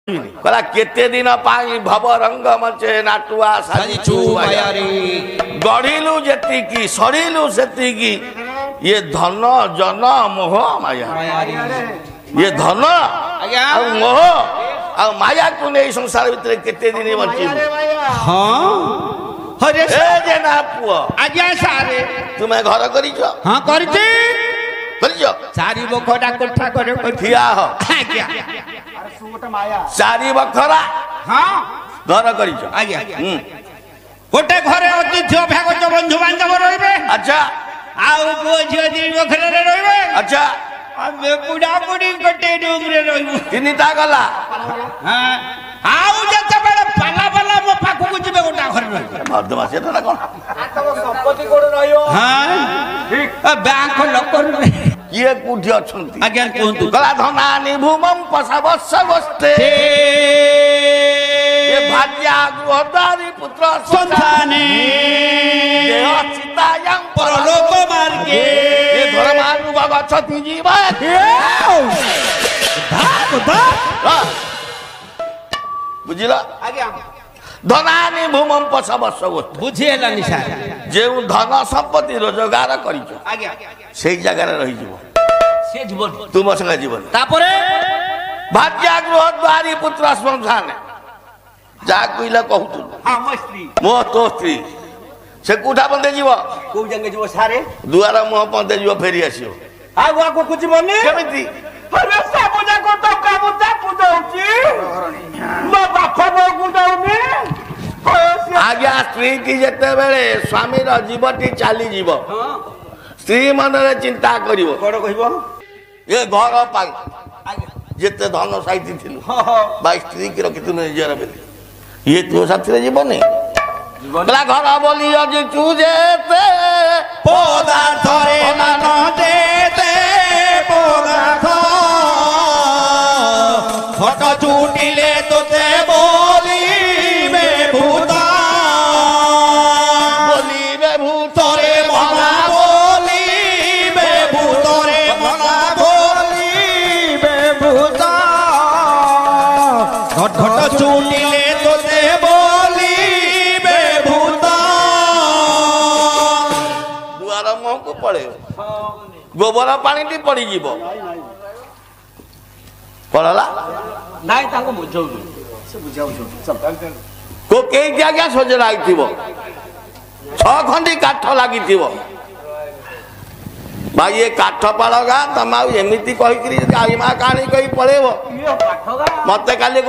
कला केते दिन पाई भव रंग मचे नाटुआ साजिचु गढ़िलु जेतिकी सड़िलु सेतिकी ये धन जन मोह माया ये धन और मोह और माया को नहीं संसार भीतर केते दिन बची हां हरे ए जे ना पुओ आज्ञा सारे तुमे घर करिछ हां करछि करिछ सारी बखडा कोठा करे ठिया हो आज्ञा चारि बखरा हां घर करिछ आज्ञा गोटे घरे अतिथि भागच बंधु बांधव रहिबे अच्छा आउ पुओ झियो दी बखरा रे रहिबे अच्छा अबे बुढ़ा बुढ़ी गोटे रूम रे रहिबो तिनिटा गला हां आउ जते बड़े पाला पाला मो पाखु को जिबे गोटा घर रहिबे बदमाश एटा कोन तब संपत्ति कोड रहियो हां ठीक बैंक लकर ये कुठी अछंती आज्ञा कोंतु गला धनानि भूमम पसावस्स गोष्ठे ये भाग्या गृहदारी पुत्र संताने ये अचितायं परलोक मार्गे ये धर्मानुग गच्छति जीवा धाक धाक बुझिला आज्ञा धनानि भूमम पसावस्स गोष्ठे बुझेला निशा जे धन संपत्ति रोजगार करिछ आज्ञा सेई जगह रे रहि जीव से जीवन तुम संग जीवन तापरे भाग्या गृहदारी पुत्र संतान जा कइला कहतु हां मस्त्री मो तो स्त्री से कुठा बंदे जीव को जंगे जीव सारे दुआर मुह बंदे जीव फेरी आसियो आ गवा को कुछ बने केमिति अरे सब पूजा को तो का पूजा होची मो बाप बो गुदाउनी आज्ञा स्त्री की जेते बेले स्वामी रो जीवटी चाली जीव हां स्त्री मन रे चिंता करिवो कोन कहबो ये घर पाई जेते धन साइती थिलु हां बा स्त्री की रखि तुने जरा बेले ये तो साथी रे जीवने बला घर बोली अज तू जेते पदार्थ रे मन देते पदार्थ फट चुटिले तोते बोली बे भूता बोली बे भूत तोरे मना बोली बे भूत रे मना बोली बे भूता घट घट चुटिले तोते बोली बे भूता दुआर मुह को पड़े गोबर पानी टी पड़ी जीव पड़ला नाइ ताको बुझौ से बुझाउ सब को केई क्या सजरा आइथिबो 6 खंडी काठ लागिथिबो भाई ये काठ पालगा तमा एमिति कहि करी आइमा कहानी कहि पळेबो ये पाठगा मते काली